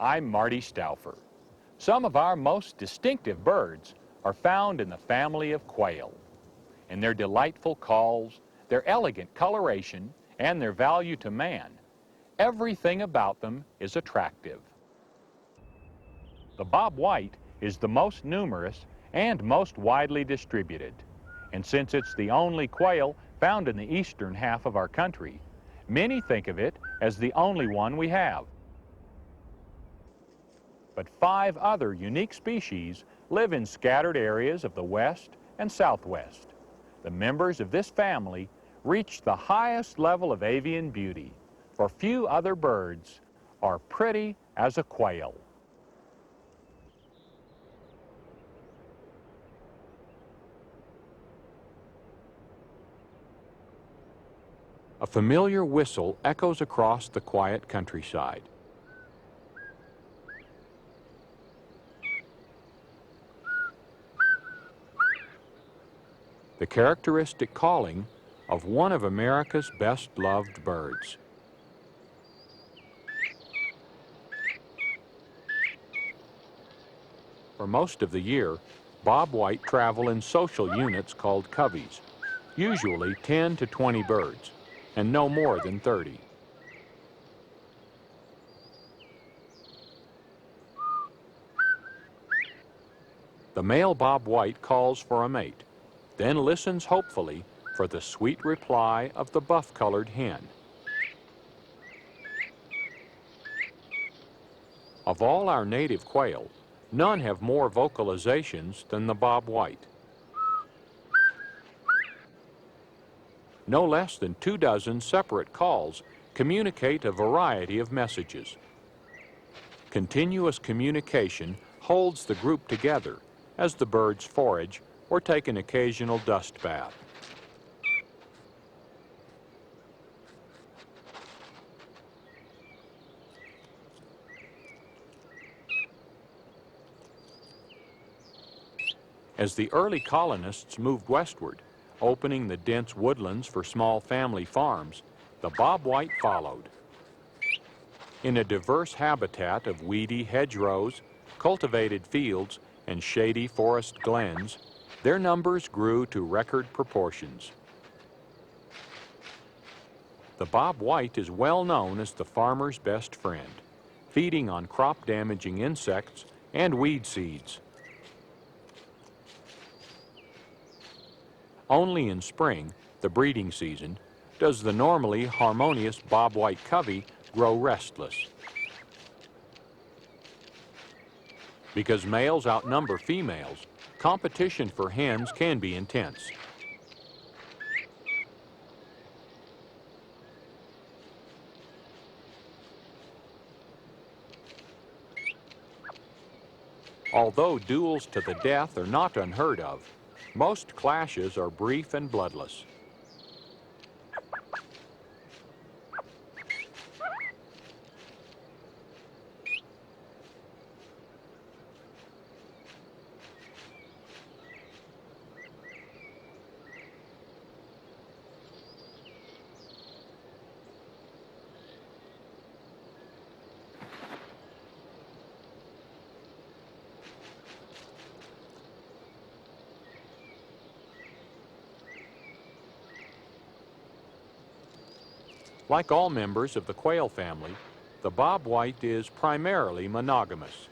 I'm Marty Stouffer. Some of our most distinctive birds are found in the family of quail. In their delightful calls, their elegant coloration, and their value to man, everything about them is attractive. The bobwhite is the most numerous and most widely distributed, and since it's the only quail found in the eastern half of our country, many think of it as the only one we have. But 5 other unique species live in scattered areas of the west and southwest. The members of this family reach the highest level of avian beauty, for few other birds are pretty as a quail. A familiar whistle echoes across the quiet countryside. The characteristic calling of one of America's best-loved birds. For most of the year, bobwhite travel in social units called coveys, usually 10 to 20 birds, and no more than 30. The male bobwhite calls for a mate, then listens hopefully for the sweet reply of the buff-colored hen. Of all our native quail, none have more vocalizations than the bobwhite. No less than 24 separate calls communicate a variety of messages. Continuous communication holds the group together as the birds forage or take an occasional dust bath. As the early colonists moved westward, opening the dense woodlands for small family farms, the bobwhite followed. In a diverse habitat of weedy hedgerows, cultivated fields, and shady forest glens, their numbers grew to record proportions. The bobwhite is well known as the farmer's best friend, feeding on crop-damaging insects and weed seeds. Only in spring, the breeding season, does the normally harmonious bobwhite covey grow restless. Because males outnumber females, competition for hens can be intense. Although duels to the death are not unheard of, most clashes are brief and bloodless. Like all members of the quail family, the bobwhite is primarily monogamous.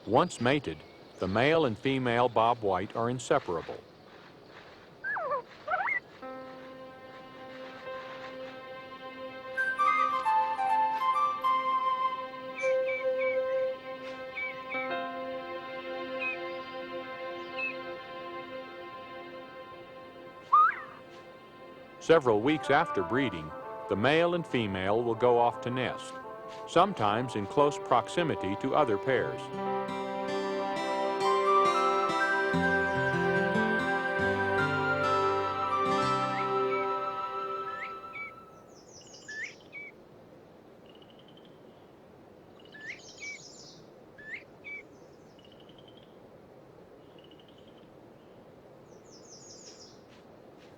Once mated, the male and female bobwhite are inseparable. Several weeks after breeding, the male and female will go off to nest, sometimes in close proximity to other pairs.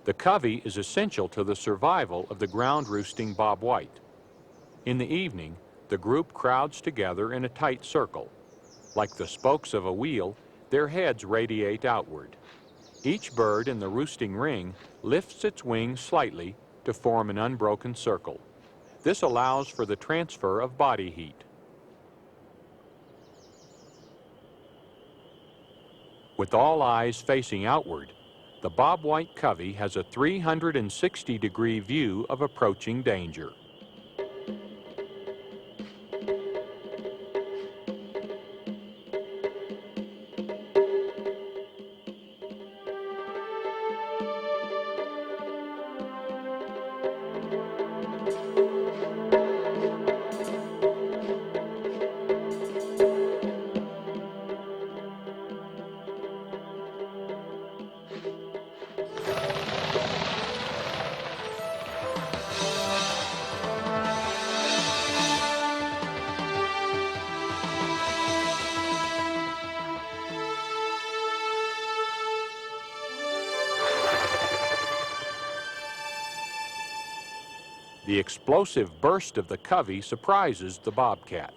The covey is essential to the survival of the ground-roosting bobwhite. In the evening, the group crowds together in a tight circle. Like the spokes of a wheel, their heads radiate outward. Each bird in the roosting ring lifts its wings slightly to form an unbroken circle. This allows for the transfer of body heat. With all eyes facing outward, the bobwhite covey has a 360-degree view of approaching danger. The explosive burst of the covey surprises the bobcat.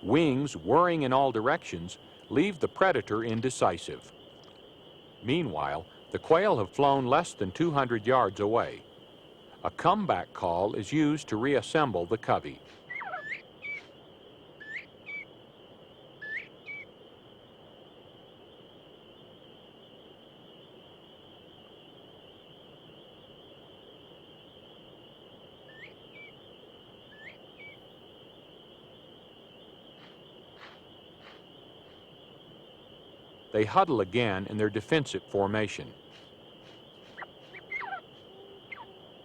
Wings whirring in all directions leave the predator indecisive. Meanwhile, the quail have flown less than 200 yards away. A comeback call is used to reassemble the covey. They huddle again in their defensive formation.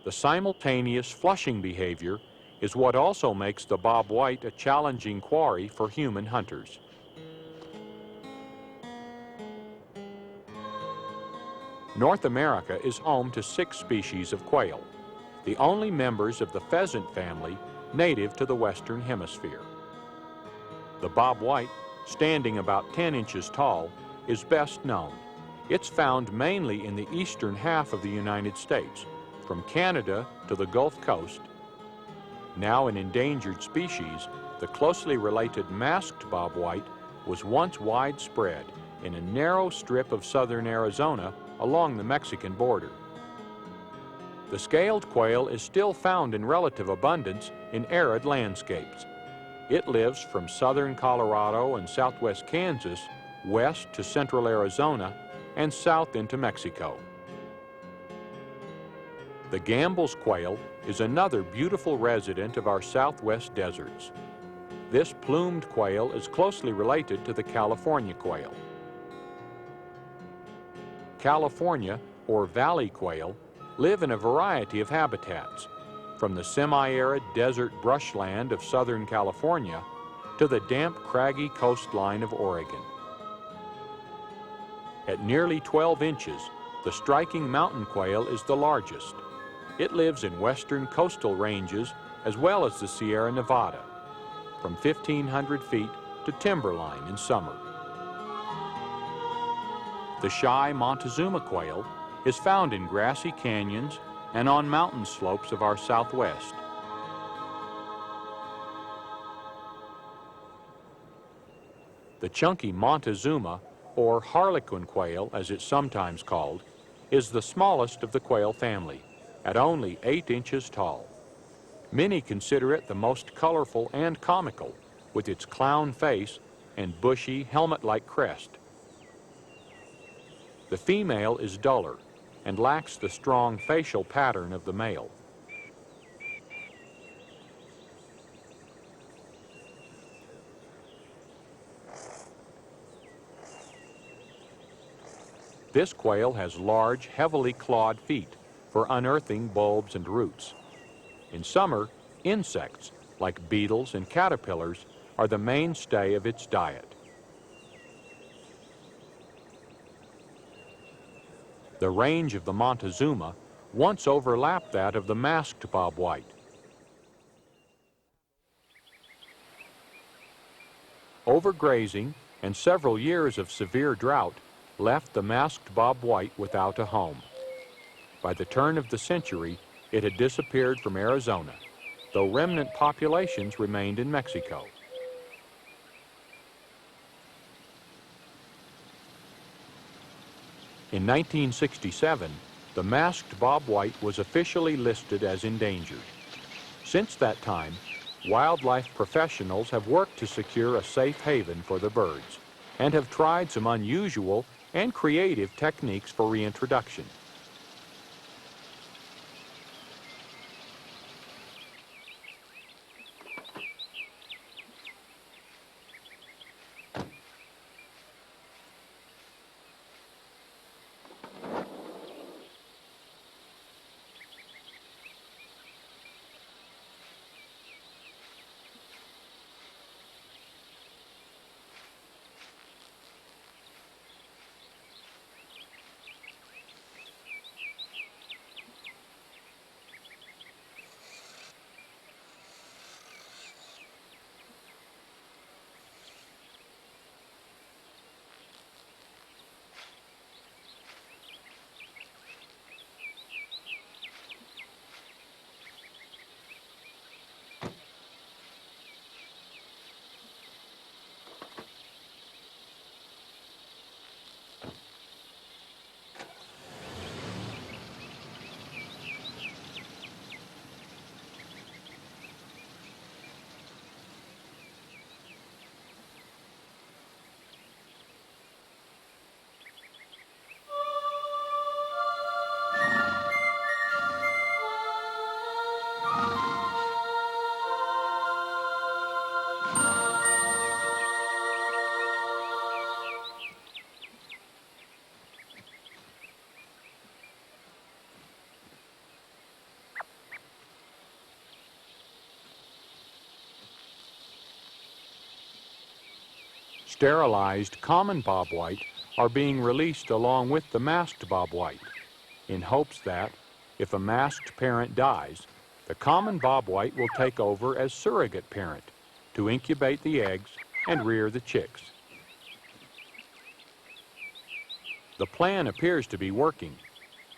The simultaneous flushing behavior is what also makes the bobwhite a challenging quarry for human hunters. North America is home to 6 species of quail, the only members of the pheasant family native to the Western Hemisphere. The bobwhite, standing about 10 inches tall, is best known. It's found mainly in the eastern half of the United States, from Canada to the Gulf Coast. Now an endangered species, the closely related masked bobwhite was once widespread in a narrow strip of southern Arizona along the Mexican border. The scaled quail is still found in relative abundance in arid landscapes. It lives from southern Colorado and southwest Kansas west to central Arizona and south into Mexico. The Gambel's quail is another beautiful resident of our southwest deserts. This plumed quail is closely related to the California quail. California, or valley quail, live in a variety of habitats, from the semi-arid desert brushland of southern California to the damp, craggy coastline of Oregon. At nearly 12 inches, the striking mountain quail is the largest. It lives in western coastal ranges as well as the Sierra Nevada, from 1,500 feet to timberline in summer. The shy Montezuma quail is found in grassy canyons and on mountain slopes of our southwest. The chunky Montezuma, or harlequin quail as it's sometimes called, is the smallest of the quail family, at only 8 inches tall. Many consider it the most colorful and comical, with its clown face and bushy helmet-like crest. The female is duller and lacks the strong facial pattern of the male. This quail has large, heavily clawed feet for unearthing bulbs and roots. In summer, insects, like beetles and caterpillars, are the mainstay of its diet. The range of the Montezuma once overlapped that of the masked bobwhite. Overgrazing and several years of severe drought left the masked bobwhite without a home. By the turn of the century, it had disappeared from Arizona, though remnant populations remained in Mexico. In 1967, the masked bobwhite was officially listed as endangered. Since that time, wildlife professionals have worked to secure a safe haven for the birds and have tried some unusual and creative techniques for reintroduction. Sterilized common bobwhite are being released along with the masked bobwhite, in hopes that, if a masked parent dies, the common bobwhite will take over as surrogate parent to incubate the eggs and rear the chicks. The plan appears to be working.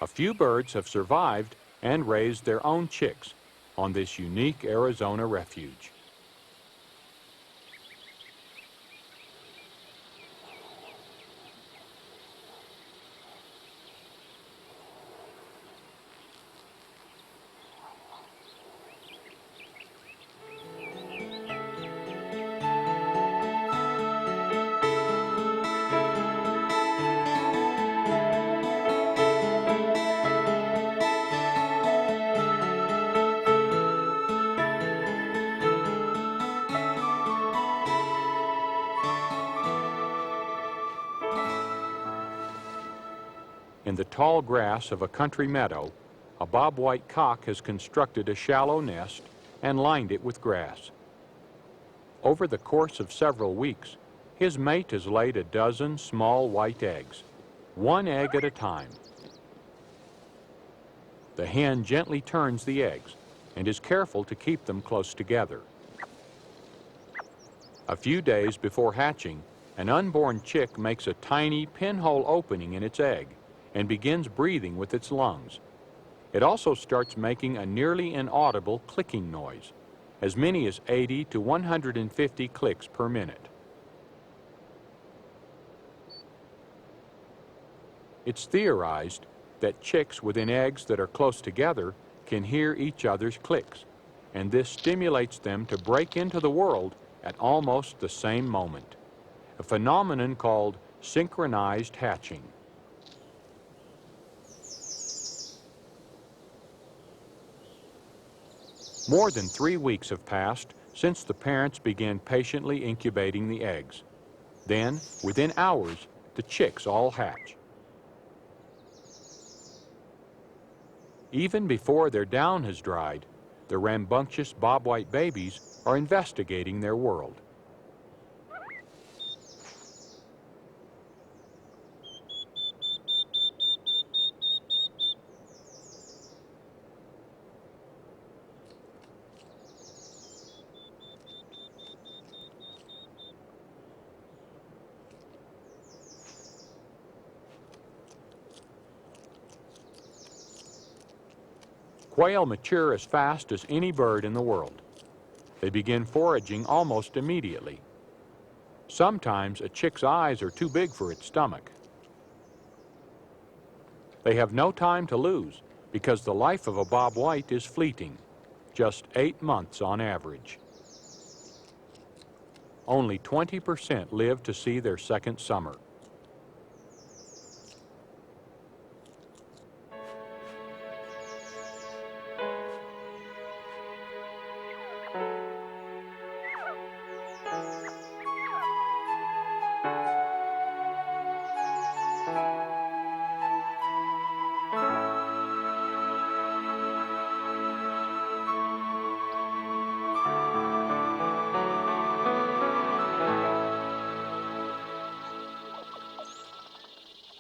A few birds have survived and raised their own chicks on this unique Arizona refuge. In the tall grass of a country meadow, a bobwhite cock has constructed a shallow nest and lined it with grass. Over the course of several weeks, his mate has laid a dozen small white eggs, one egg at a time. The hen gently turns the eggs and is careful to keep them close together. A few days before hatching, an unborn chick makes a tiny pinhole opening in its egg and begins breathing with its lungs. It also starts making a nearly inaudible clicking noise, as many as 80 to 150 clicks per minute. It's theorized that chicks within eggs that are close together can hear each other's clicks, and this stimulates them to break into the world at almost the same moment, a phenomenon called synchronized hatching. More than 3 weeks have passed since the parents began patiently incubating the eggs. Then, within hours, the chicks all hatch. Even before their down has dried, the rambunctious bobwhite babies are investigating their world. Quail mature as fast as any bird in the world. They begin foraging almost immediately. Sometimes a chick's eyes are too big for its stomach. They have no time to lose because the life of a bobwhite is fleeting, just 8 months on average. Only 20% live to see their second summer.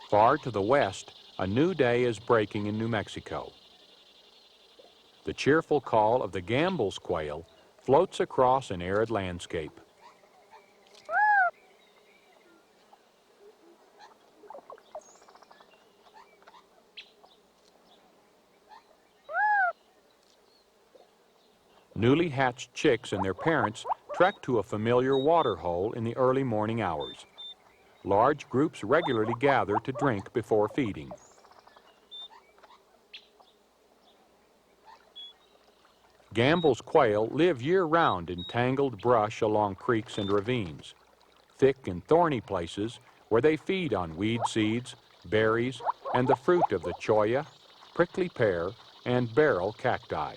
Far to the west, a new day is breaking in New Mexico. The cheerful call of the Gambel's quail floats across an arid landscape. Newly hatched chicks and their parents trek to a familiar water hole in the early morning hours. Large groups regularly gather to drink before feeding. Gambel's quail live year-round in tangled brush along creeks and ravines, thick and thorny places where they feed on weed seeds, berries, and the fruit of the cholla, prickly pear, and barrel cacti.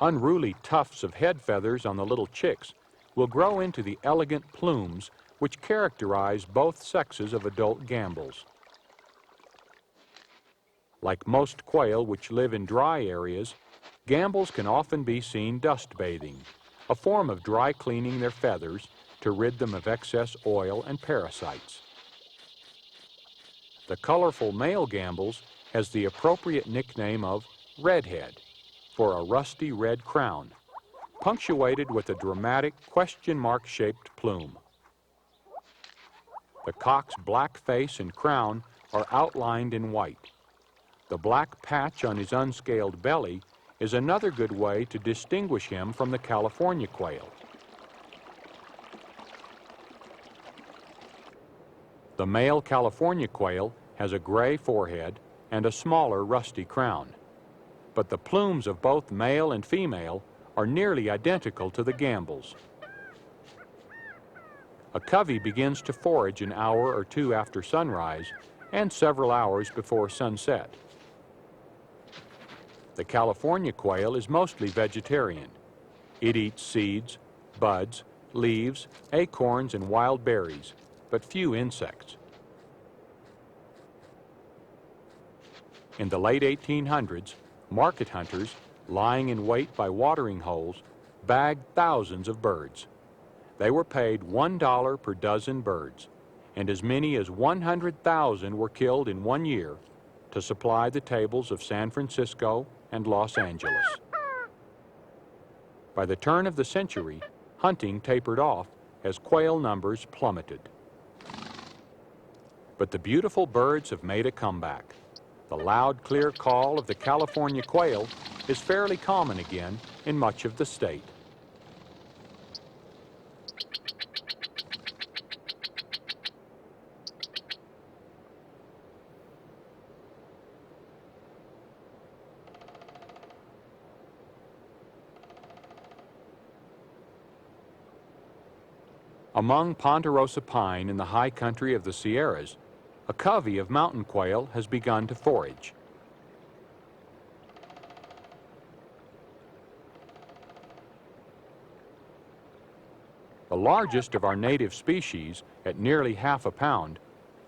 Unruly tufts of head feathers on the little chicks will grow into the elegant plumes which characterize both sexes of adult Gambels. Like most quail which live in dry areas, Gambels can often be seen dust bathing, a form of dry cleaning their feathers to rid them of excess oil and parasites. The colorful male Gambels has the appropriate nickname of redhead, for a rusty red crown, punctuated with a dramatic question mark-shaped plume. The cock's black face and crown are outlined in white. The black patch on his unscaled belly is another good way to distinguish him from the California quail. The male California quail has a gray forehead and a smaller rusty crown, but the plumes of both male and female are nearly identical to the Gambel's. A covey begins to forage an hour or two after sunrise and several hours before sunset. The California quail is mostly vegetarian. It eats seeds, buds, leaves, acorns, and wild berries, but few insects. In the late 1800s, market hunters, lying in wait by watering holes, bagged thousands of birds. They were paid $1 per dozen birds, and as many as 100,000 were killed in 1 year to supply the tables of San Francisco and Los Angeles. By the turn of the century, hunting tapered off as quail numbers plummeted. But the beautiful birds have made a comeback. The loud, clear call of the California quail is fairly common again in much of the state. Among ponderosa pine in the high country of the Sierras, a covey of mountain quail has begun to forage. The largest of our native species, at nearly half a pound,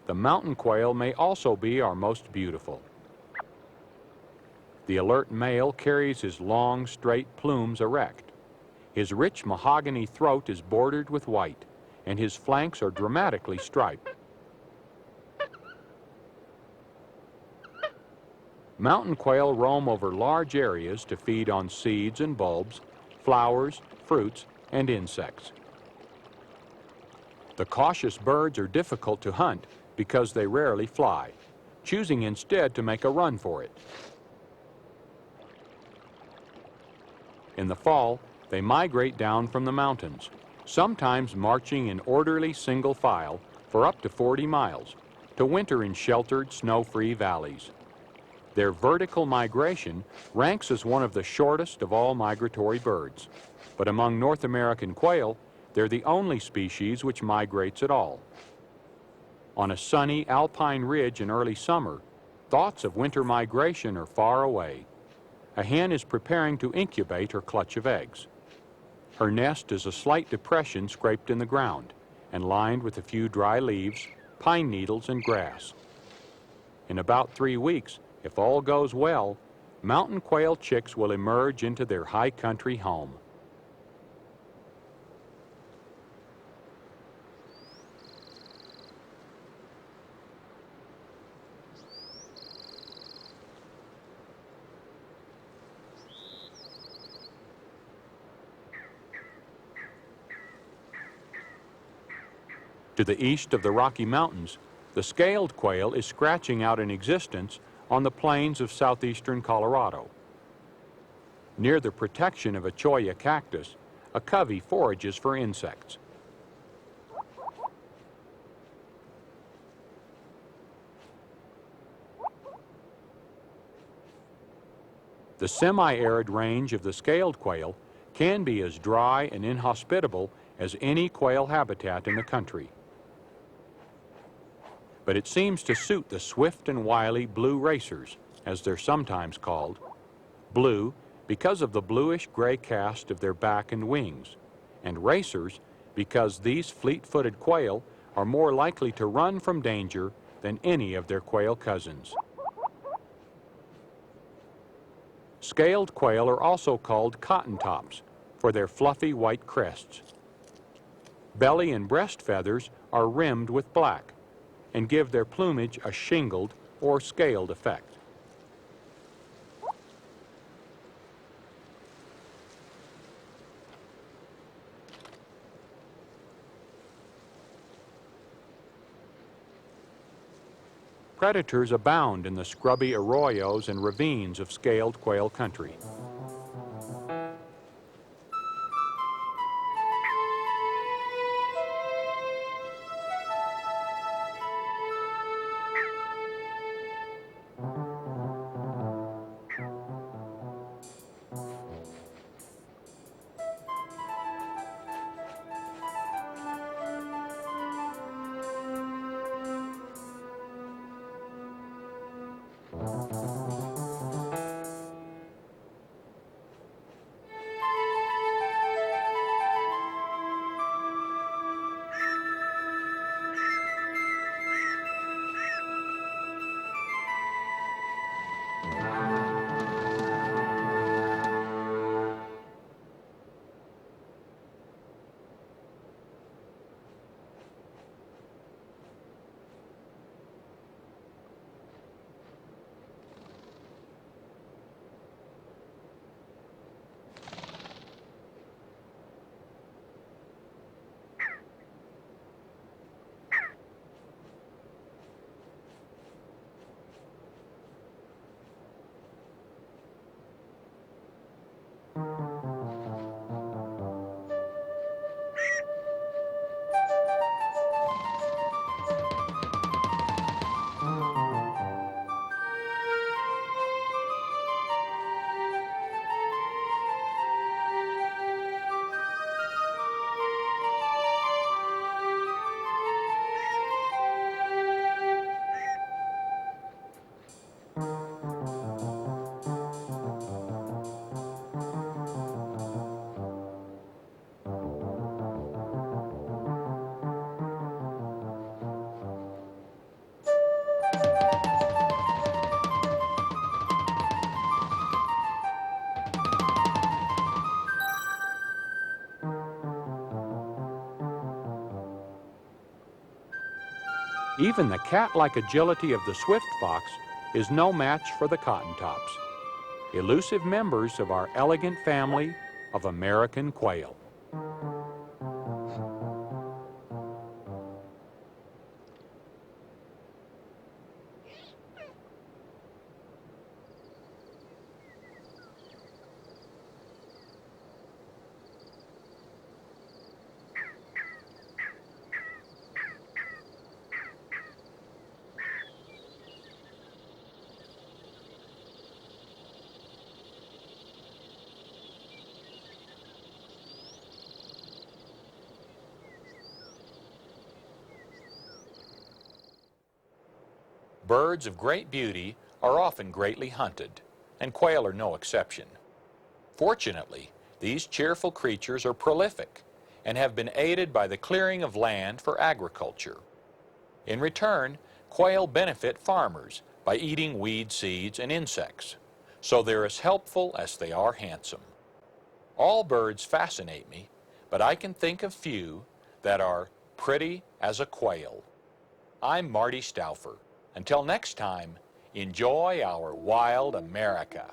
the mountain quail may also be our most beautiful. The alert male carries his long, straight plumes erect. His rich mahogany throat is bordered with white, and his flanks are dramatically striped. Mountain quail roam over large areas to feed on seeds and bulbs, flowers, fruits, and insects. The cautious birds are difficult to hunt because they rarely fly, choosing instead to make a run for it. In the fall, they migrate down from the mountains, sometimes marching in orderly single file for up to 40 miles, to winter in sheltered, snow-free valleys. Their vertical migration ranks as one of the shortest of all migratory birds, but among North American quail, they're the only species which migrates at all. On a sunny alpine ridge in early summer, thoughts of winter migration are far away. A hen is preparing to incubate her clutch of eggs. Her nest is a slight depression scraped in the ground and lined with a few dry leaves, pine needles, and grass. In about 3 weeks, if all goes well, mountain quail chicks will emerge into their high country home. To the east of the Rocky Mountains, the scaled quail is scratching out an existence on the plains of southeastern Colorado. Near the protection of a cholla cactus, a covey forages for insects. The semi-arid range of the scaled quail can be as dry and inhospitable as any quail habitat in the country. But it seems to suit the swift and wily blue racers, as they're sometimes called. Blue because of the bluish-gray cast of their back and wings, and racers because these fleet-footed quail are more likely to run from danger than any of their quail cousins. Scaled quail are also called cotton tops for their fluffy white crests. Belly and breast feathers are rimmed with black and give their plumage a shingled or scaled effect. Predators abound in the scrubby arroyos and ravines of scaled quail country. Even the cat-like agility of the swift fox is no match for the cottontops, elusive members of our elegant family of American quail. Birds of great beauty are often greatly hunted, and quail are no exception. Fortunately, these cheerful creatures are prolific and have been aided by the clearing of land for agriculture. In return, quail benefit farmers by eating weed seeds and insects, so they're as helpful as they are handsome. All birds fascinate me, but I can think of few that are pretty as a quail. I'm Marty Stouffer. Until next time, enjoy our wild America.